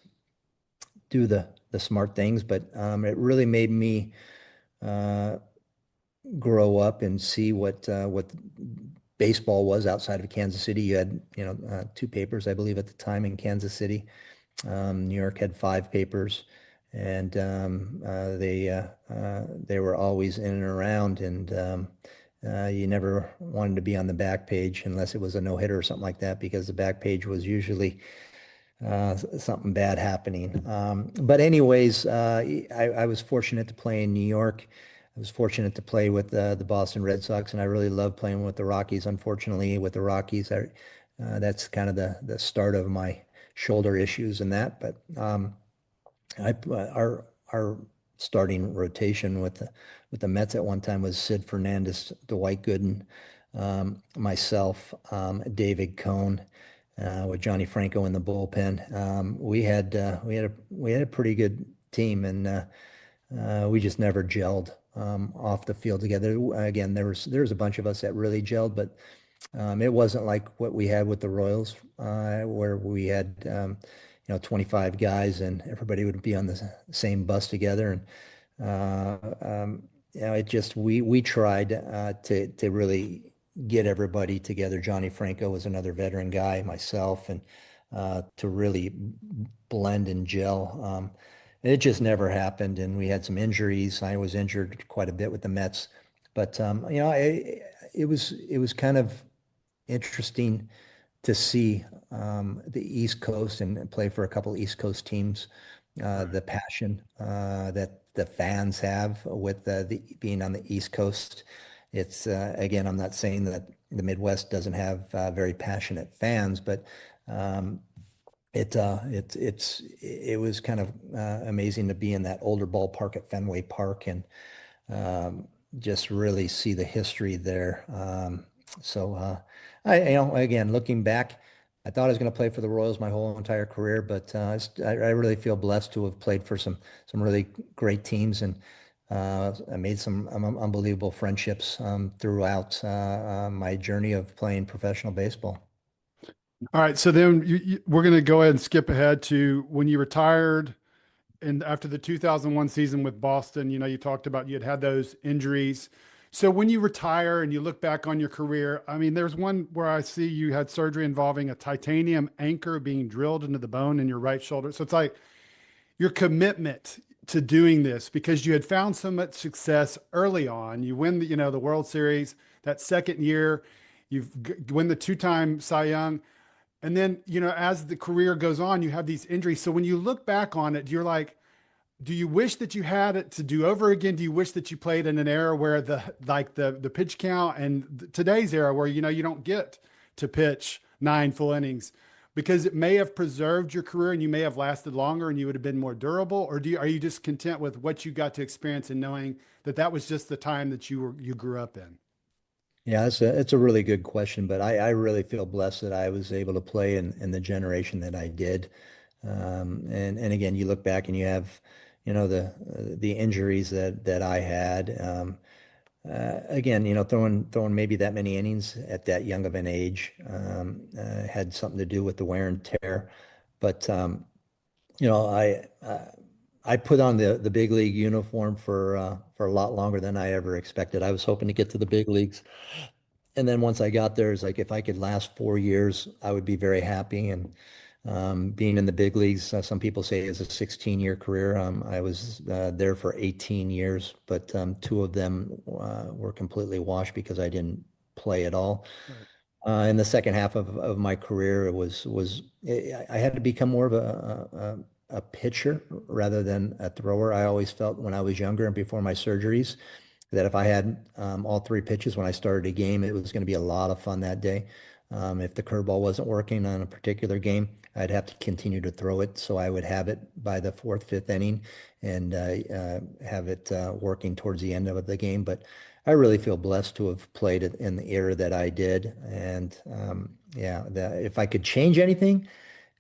do the smart things, but it really made me uh, grow up and see what baseball was outside of Kansas City. You had, two papers, I believe, at the time in Kansas City. New York had five papers, and they were always in and around, and you never wanted to be on the back page unless it was a no-hitter or something like that, because the back page was usually something bad happening. But anyways, I was fortunate to play in New York. I was fortunate to play with the Boston Red Sox, and I really loved playing with the Rockies. Unfortunately, with the Rockies, that's kind of the start of my shoulder issues and that. But our starting rotation with the Mets at one time was Sid Fernandez, Dwight Gooden, myself, David Cohn, with Johnny Franco in the bullpen. We had a pretty good team, and we just never gelled off the field together. Again, there was a bunch of us that really gelled, but it wasn't like what we had with the Royals, where we had 25 guys and everybody would be on the same bus together. And it just we tried to really get everybody together. Johnny Franco was another veteran guy, myself, and to really blend and gel. It just never happened, and we had some injuries. I was injured quite a bit with the Mets, but it was kind of interesting to see the East Coast and play for a couple of East Coast teams. The passion that the fans have with being on the East Coast. It's again, I'm not saying that the Midwest doesn't have very passionate fans, but um, it was kind of amazing to be in that older ballpark at Fenway Park, and just really see the history there. So again, looking back, I thought I was going to play for the Royals my whole entire career, but I really feel blessed to have played for some really great teams, and I made some unbelievable friendships throughout my journey of playing professional baseball. All right, so then we're going to go ahead and skip ahead to when you retired. And after the 2001 season with Boston, you talked about you had those injuries. So when you retire and you look back on your career, I mean, there's one where I see you had surgery involving a titanium anchor being drilled into the bone in your right shoulder. So it's like your commitment to doing this, because you had found so much success early on. You win the World Series that second year, win the two-time Cy Young. And then, as the career goes on, you have these injuries. So when you look back on it, you're like, do you wish that you had it to do over again? Do you wish that you played in an era where the pitch count and today's era where you don't get to pitch 9 full innings because it may have preserved your career and you may have lasted longer and you would have been more durable? Or are you just content with what you got to experience and knowing that that was just the time that you grew up in? Yeah, it's a really good question, but I really feel blessed that I was able to play in the generation that I did. And again, you look back and you have, the injuries that I had. Again, throwing maybe that many innings at that young of an age had something to do with the wear and tear. But you know, I put on the big league uniform for a lot longer than I ever expected. I was hoping to get to the big leagues. And then once I got there, it's like if I could last 4 years, I would be very happy. And being in the big leagues, some people say is a 16-year career. I was there for 18 years, but two of them were completely washed because I didn't play at all. Right. In the second half of my career, I had to become more of a pitcher rather than a thrower. I always felt when I was younger and before my surgeries that if I had all three pitches when I started a game, it was going to be a lot of fun that day. If the curveball wasn't working on a particular game, I'd have to continue to throw it. So I would have it by the fourth, fifth inning and have it working towards the end of the game. But I really feel blessed to have played it in the era that I did. And yeah, if I could change anything,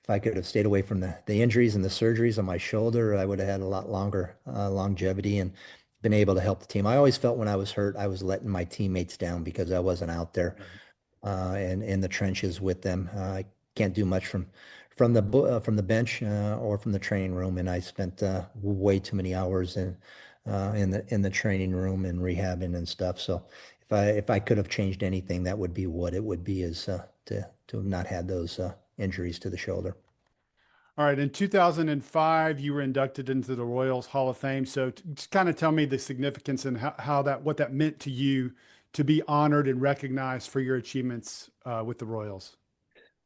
if I could have stayed away from the injuries and the surgeries on my shoulder, I would have had a lot longer longevity and been able to help the team. I always felt when I was hurt, I was letting my teammates down because I wasn't out there Right. and in the trenches with them. I can't do much from the bench or from the training room, and I spent way too many hours in the training room and rehabbing and stuff. So if I could have changed anything, that would be what it would be is to have not had those injuries to the shoulder. All right. In 2005, you were inducted into the Royals Hall of Fame. So just kind of tell me the significance and what that meant to you to be honored and recognized for your achievements with the Royals.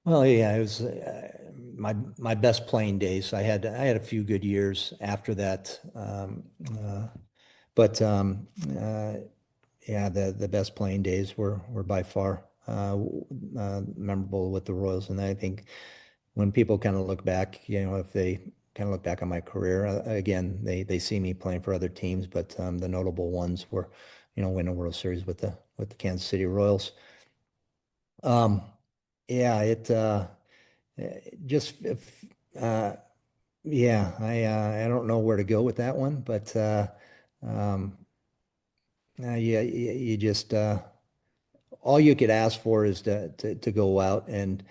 Well, yeah, it was my best playing days. I had a few good years after that, but yeah, the best playing days were by far memorable with the Royals, and I think when people kind of look back, if they kind of look back on my career, again, they see me playing for other teams, but the notable ones were, winning a World Series with the Kansas City Royals. Um, yeah, just uh, yeah, I don't know where to go with that one, but um, yeah, you just all you could ask for is to go out and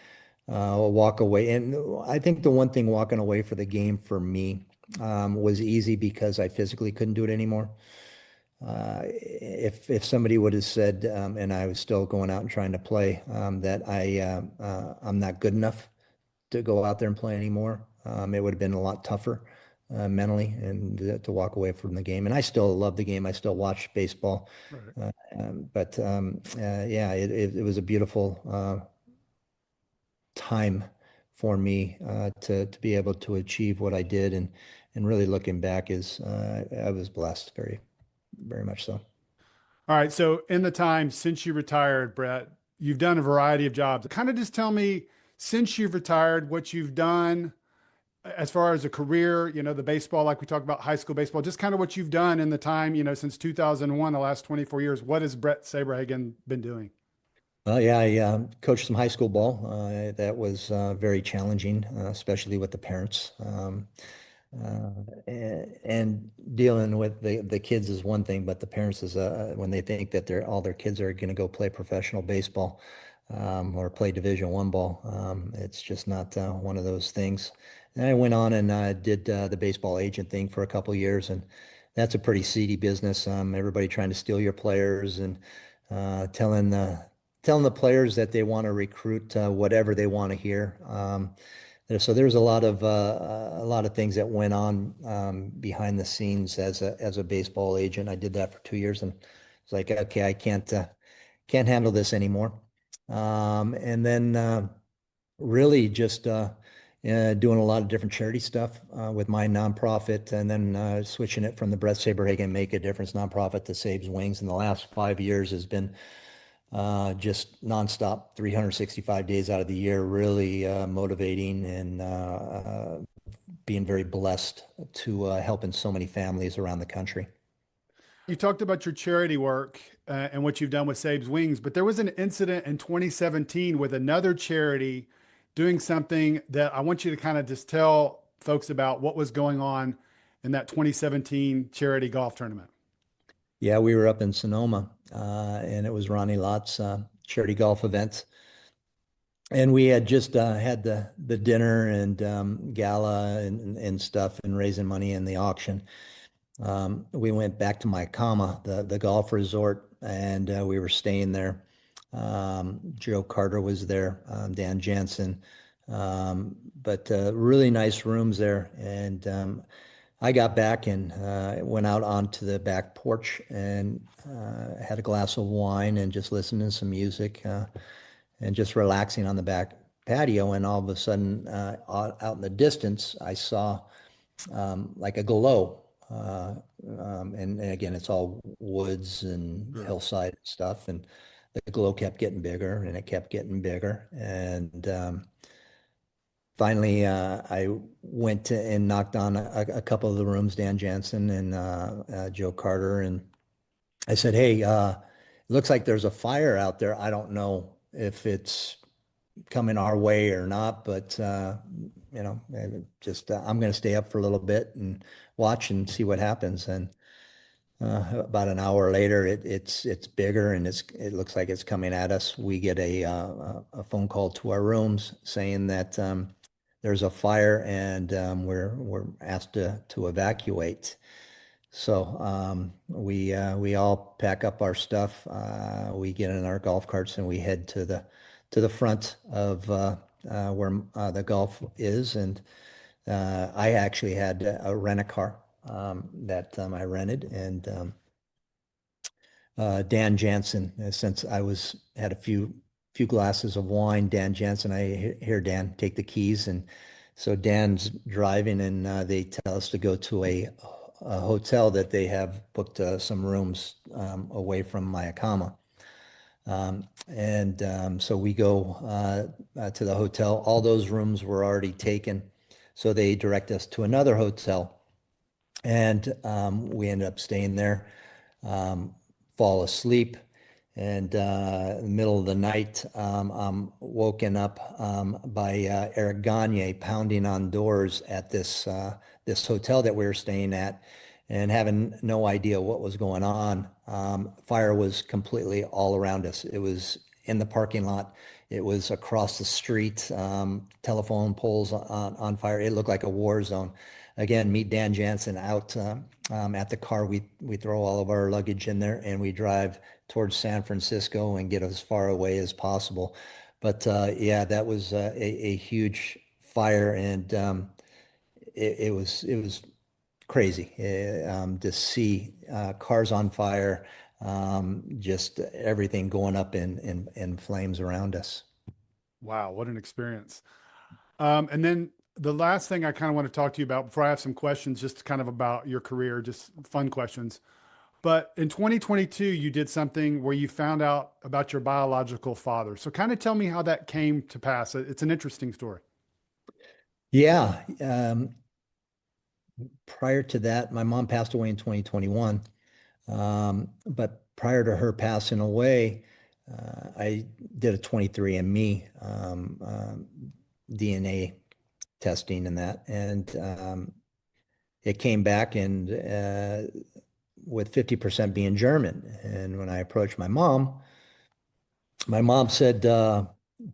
walk away. And I think the one thing walking away for the game for me was easy because I physically couldn't do it anymore. If somebody would have said, and I was still going out and trying to play, that I'm not good enough to go out there and play anymore, it would have been a lot tougher mentally and to walk away from the game. And I still love the game. I still watch baseball. Right. But yeah, it was a beautiful time for me to be able to achieve what I did. And really looking back is I was blessed very, very much so. All right. So in the time since you retired, Brett, you've done a variety of jobs. Kind of just tell me since you've retired, what you've done as far as a career, the baseball, like we talked about high school baseball, just kind of what you've done in the time, since 2001, the last 24 years. What has Brett Saberhagen been doing? Well, yeah, I coached some high school ball. That was very challenging, especially with the parents. And dealing with the kids is one thing, but the parents is when they think that all their kids are going to go play professional baseball or play Division I ball. It's just not one of those things. And I went on and did the baseball agent thing for a couple years, and that's a pretty seedy business. Everybody trying to steal your players and telling the players that they want to recruit whatever they want to hear. So there's a lot of things that went on behind the scenes as a baseball agent. I did that for 2 years, and it's like, okay, I can't handle this anymore. And then really just doing a lot of different charity stuff with my nonprofit, and then switching it from the Bret Saberhagen Make a Difference nonprofit to Saves Wings in the last 5 years has been just nonstop, 365 days out of the year, really motivating and being very blessed to helping so many families around the country. You talked about your charity work and what you've done with Saves Wings, but there was an incident in 2017 with another charity doing something that I want you to kind of just tell folks about what was going on in that 2017 charity golf tournament. Yeah, we were up in Sonoma, and it was Ronnie Lott's charity golf event. And we had just had the dinner and gala and stuff and raising money in the auction. We went back to Maikama, the golf resort, and we were staying there. Joe Carter was there, Dan Jansen, but really nice rooms there. And I got back and went out onto the back porch and had a glass of wine and just listened to some music and just relaxing on the back patio. And all of a sudden, out in the distance, I saw like a glow. And again, it's all woods and hillside stuff. And the glow kept getting bigger and it kept getting bigger. And finally, I went and knocked on a couple of the rooms, Dan Jansen and Joe Carter. And I said, hey, it looks like there's a fire out there. I don't know if it's coming our way or not, but just I'm going to stay up for a little bit and watch and see what happens. And about an hour later, it's bigger and it looks like it's coming at us. We get a phone call to our rooms saying that there's a fire and we're asked to evacuate. So we all pack up our stuff. We get in our golf carts and we head to the front of where the golf is. And I actually had a rent-a-car that I rented. And Dan Jansen, since I had a few glasses of wine, Dan Jansen, here, Dan, take the keys. And so Dan's driving, and they tell us to go to a hotel that they have booked some rooms away from Mayakama. So we go to the hotel. All those rooms were already taken. So they direct us to another hotel. And we ended up staying there, fall asleep. And in the middle of the night, I'm woken up by Eric Gagne pounding on doors at this hotel that we were staying at, and having no idea what was going on. Fire was completely all around us. It was in the parking lot. It was across the street. Telephone poles on fire. It looked like a war zone. Again, meet Dan Jansen out at the car. We throw all of our luggage in there and we drive towards San Francisco and get as far away as possible. But yeah, that was a huge fire, and it was crazy to see cars on fire, just everything going up in flames around us. Wow, what an experience. And then the last thing I kind of want to talk to you about before I have some questions, just kind of about your career, just fun questions. But in 2022, you did something where you found out about your biological father. So kind of tell me how that came to pass. It's an interesting story. Yeah. Prior to that, my mom passed away in 2021. But prior to her passing away, I did a 23andMe DNA testing and that, and it came back and with 50% being German. And when I approached my mom said,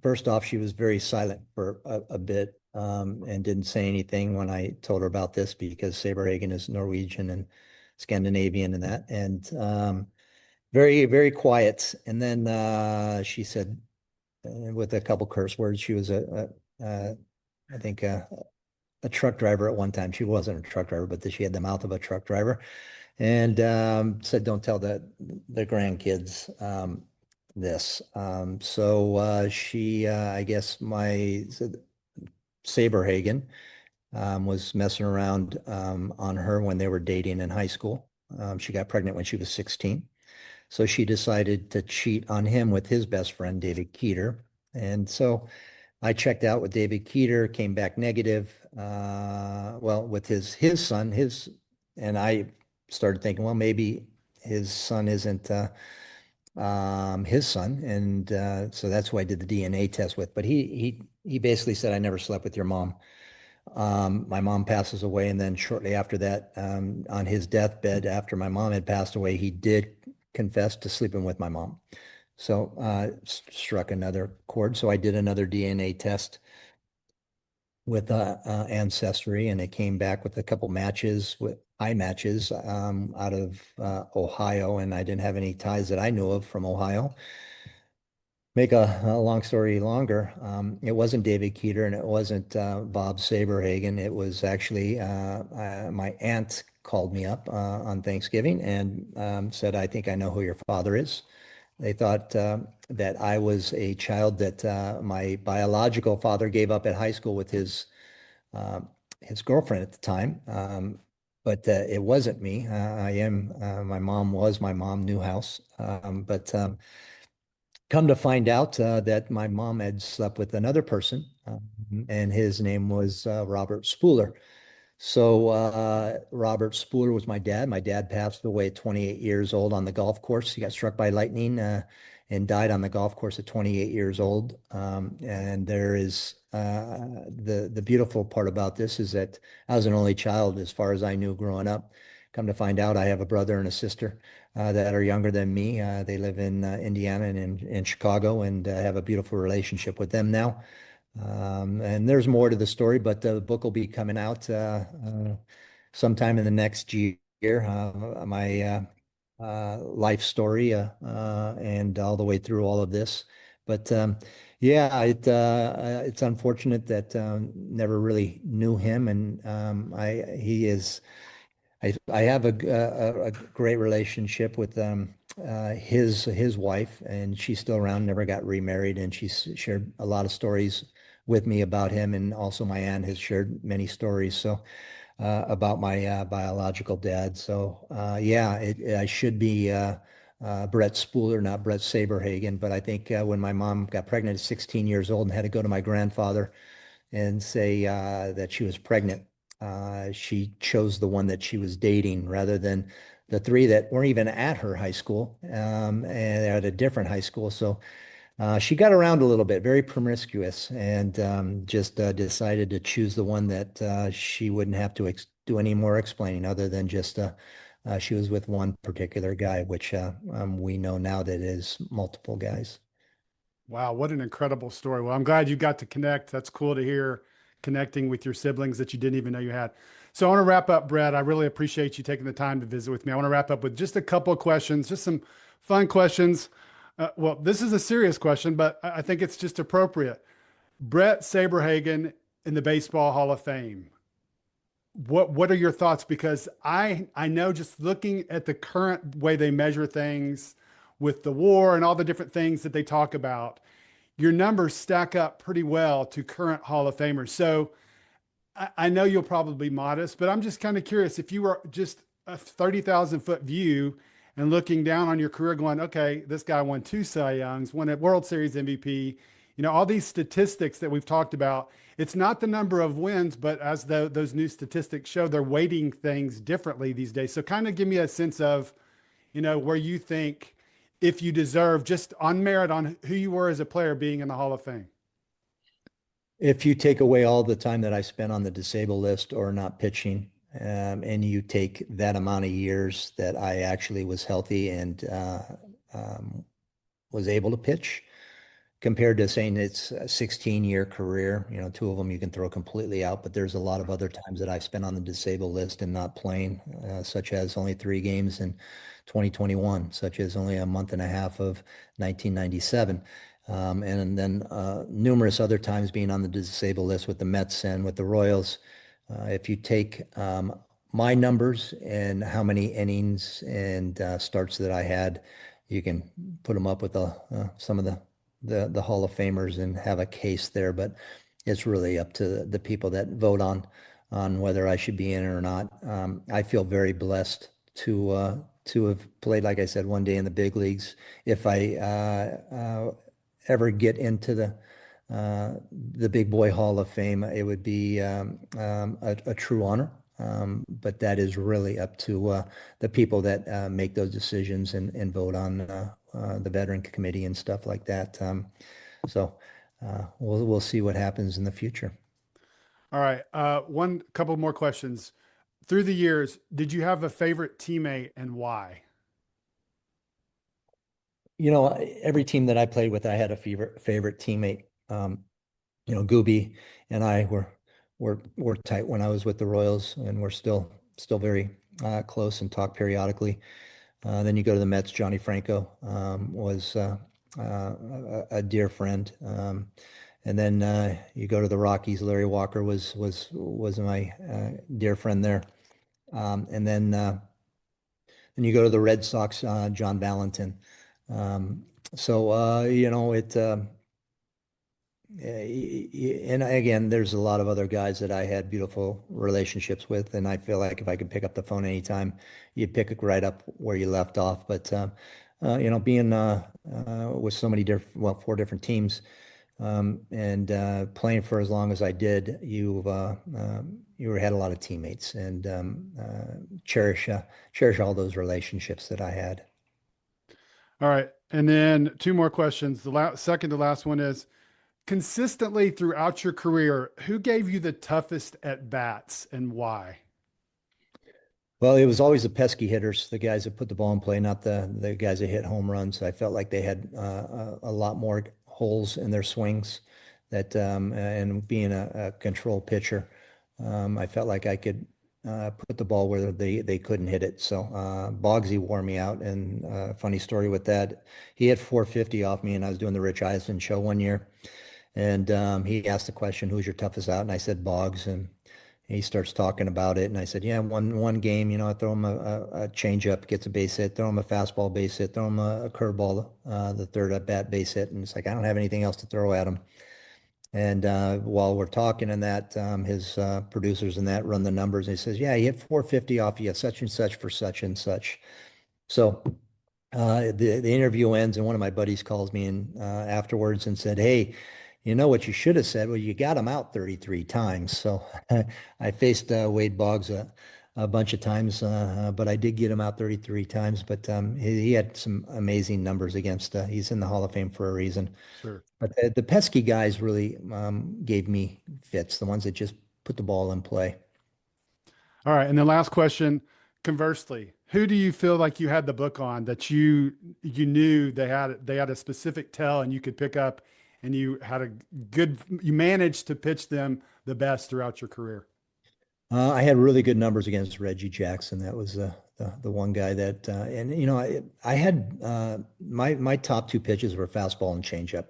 first off, she was very silent for a bit and didn't say anything when I told her about this, because Saberhagen is Norwegian and Scandinavian and that, and very, very quiet. And then she said, with a couple curse words, she was I think a truck driver at one time. She wasn't a truck driver, but she had the mouth of a truck driver. And said, don't tell the grandkids this. I guess Saberhagen was messing around on her when they were dating in high school. She got pregnant when she was 16. So she decided to cheat on him with his best friend, David Keeter. And so I checked out with David Keeter, came back negative. Well, with his son, and I started thinking, well, maybe his son isn't his son, and so that's who I did the DNA test with. But he basically said, I never slept with your mom. My mom passes away, and then shortly after that, on his deathbed, after my mom had passed away, he did confess to sleeping with my mom. So struck another chord. So I did another DNA test with Ancestry, and it came back with a couple matches with eye matches out of Ohio, and I didn't have any ties that I knew of from Ohio. Make a long story longer, it wasn't David Keeter and it wasn't Bob Saberhagen. It was actually my aunt called me up on Thanksgiving and said, I think I know who your father is. They thought that I was a child that my biological father gave up at high school with uh, his girlfriend at the time. But it wasn't me. My mom was my mom, Newhouse. But come to find out that my mom had slept with another person, and his name was Robert Spooler. So Robert Spooler was my dad. My dad passed away at 28 years old on the golf course. He got struck by lightning and died on the golf course at 28 years old. And there is the beautiful part about this is that I was an only child as far as I knew growing up. Come to find out, I have a brother and a sister that are younger than me. They live in Indiana and in Chicago, and have a beautiful relationship with them now. And there's more to the story, but the book will be coming out sometime in the next year. My life story and all the way through all of this. But yeah, it's unfortunate that never really knew him, and he is. I have a great relationship with his wife, and she's still around, never got remarried, and she's shared a lot of stories with me about him, and also my aunt has shared many stories about my biological dad. So yeah, I should be Bret Spooler, not Bret Saberhagen, but I think when my mom got pregnant at 16 years old and had to go to my grandfather and say that she was pregnant. She chose the one that she was dating rather than the three that weren't even at her high school and at a different high school. So she got around a little bit, very promiscuous, and just decided to choose the one that she wouldn't have to do any more explaining other than just she was with one particular guy, which we know now that is multiple guys. Wow, what an incredible story. Well, I'm glad you got to connect. That's cool to hear connecting with your siblings that you didn't even know you had. So I want to wrap up, Brett. I really appreciate you taking the time to visit with me. I want to wrap up with just a couple of questions, just some fun questions. Well, this is a serious question, but I think it's just appropriate. Bret Saberhagen in the Baseball Hall of Fame. What are your thoughts? Because I know just looking at the current way they measure things with the war and all the different things that they talk about, your numbers stack up pretty well to current Hall of Famers. So I know you'll probably be modest, but I'm just kind of curious if you were just a 30,000 foot view and looking down on your career going, okay, this guy won two Cy Youngs, won a World Series MVP, all these statistics that we've talked about. It's not the number of wins, but as those new statistics show, they're weighting things differently these days. So kind of give me a sense of, where you think if you deserve just on merit on who you were as a player being in the Hall of Fame. If you take away all the time that I spent on the disabled list or not pitching, and you take that amount of years that I actually was healthy and was able to pitch, compared to saying it's a 16-year career, two of them you can throw completely out, but there's a lot of other times that I've spent on the disabled list and not playing, such as only 3 games in 2021, such as only a month and a half of 1997. And then numerous other times being on the disabled list with the Mets and with the Royals. If you take my numbers and how many innings and starts that I had, you can put them up with some of the Hall of Famers and have a case there, but it's really up to the people that vote on whether I should be in it or not. I feel very blessed to have played, like I said, one day in the big leagues. If I ever get into the Big Boy Hall of Fame, it would be a true honor. But that is really up to the people that make those decisions and vote on the veteran committee and stuff like that. So we'll see what happens in the future. All right. One couple more questions. Through the years, did you have a favorite teammate and why? You know, every team that I played with, I had a favorite teammate. Gooby and I were tight when I was with the Royals, and we're still very close and talk periodically. Then you go to the Mets. Johnny Franco was a dear friend. And then you go to the Rockies. Larry Walker was my dear friend there. And then you go to the Red Sox. John Valentin. So it. And again, there's a lot of other guys that I had beautiful relationships with, and I feel like if I could pick up the phone anytime, you'd pick it right up where you left off. But being with so many different, well, four different teams, and playing for as long as I did, you had a lot of teammates, and cherish all those relationships that I had. All right. And then two more questions. The second to last one is consistently throughout your career, who gave you the toughest at bats and why? Well, it was always the pesky hitters, the guys that put the ball in play, not the guys that hit home runs. I felt like they had a lot more holes in their swings. And being a control pitcher, I felt like I could put the ball where they couldn't hit it. So Boggsy wore me out. And funny story with that, he hit 450 off me, and I was doing the Rich Eisen show one year. And he asked the question, "Who's your toughest out?" And I said, "Boggs." And he starts talking about it, and I said, "Yeah, one game, I throw him a changeup, gets a base hit, throw him a fastball base hit, throw him a curveball, the third at bat base hit." And it's like, I don't have anything else to throw at him. And while we're talking and that, his producers and that run the numbers, and he says, "Yeah, he hit 450 off you, such and such for such and such." So the interview ends, and one of my buddies calls me in afterwards and said, "Hey, you know what you should have said? Well, you got him out 33 times." So I faced Wade Boggs a bunch of times, but I did get him out 33 times. But he had some amazing numbers against. He's in the Hall of Fame for a reason. Sure. But the pesky guys really gave me fits, the ones that just put the ball in play. All right. And then last question, conversely, who do you feel like you had the book on that you knew they had a specific tell and you could pick up and you managed to pitch them the best throughout your career? I had really good numbers against Reggie Jackson. That was the one guy that, and I had my top two pitches were fastball and changeup.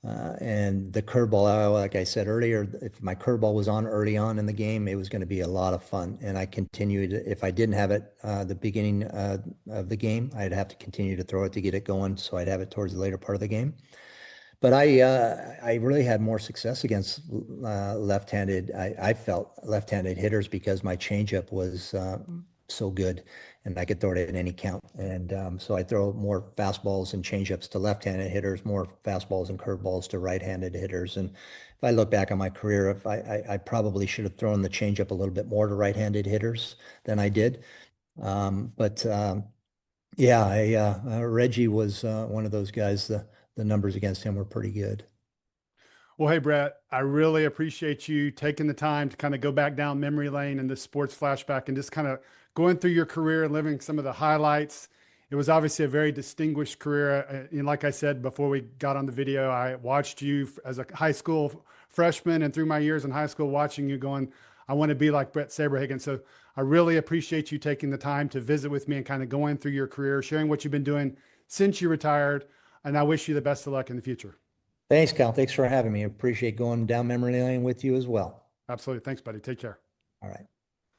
And the curveball, like I said earlier, if my curveball was on early on in the game, it was going to be a lot of fun. And I continued, if I didn't have it the beginning of the game, I'd have to continue to throw it to get it going. So I'd have it towards the later part of the game. But I really had more success against left-handed. I felt left-handed hitters because my changeup was so good, and I could throw it at any count. And so I throw more fastballs and changeups to left-handed hitters, more fastballs and curveballs to right-handed hitters. And if I look back on my career, if I probably should have thrown the changeup a little bit more to right-handed hitters than I did. But yeah, Reggie was one of those guys. The numbers against him were pretty good. Well, hey, Brett, I really appreciate you taking the time to kind of go back down memory lane in this sports flashback and just kind of going through your career and living some of the highlights. It was obviously a very distinguished career. And like I said before we got on the video, I watched you as a high school freshman and through my years in high school, watching you going, I want to be like Bret Saberhagen. So I really appreciate you taking the time to visit with me and kind of going through your career, sharing what you've been doing since you retired. And I wish you the best of luck in the future. Thanks, Cal. Thanks for having me. I appreciate going down memory lane with you as well. Absolutely. Thanks, buddy. Take care. All right.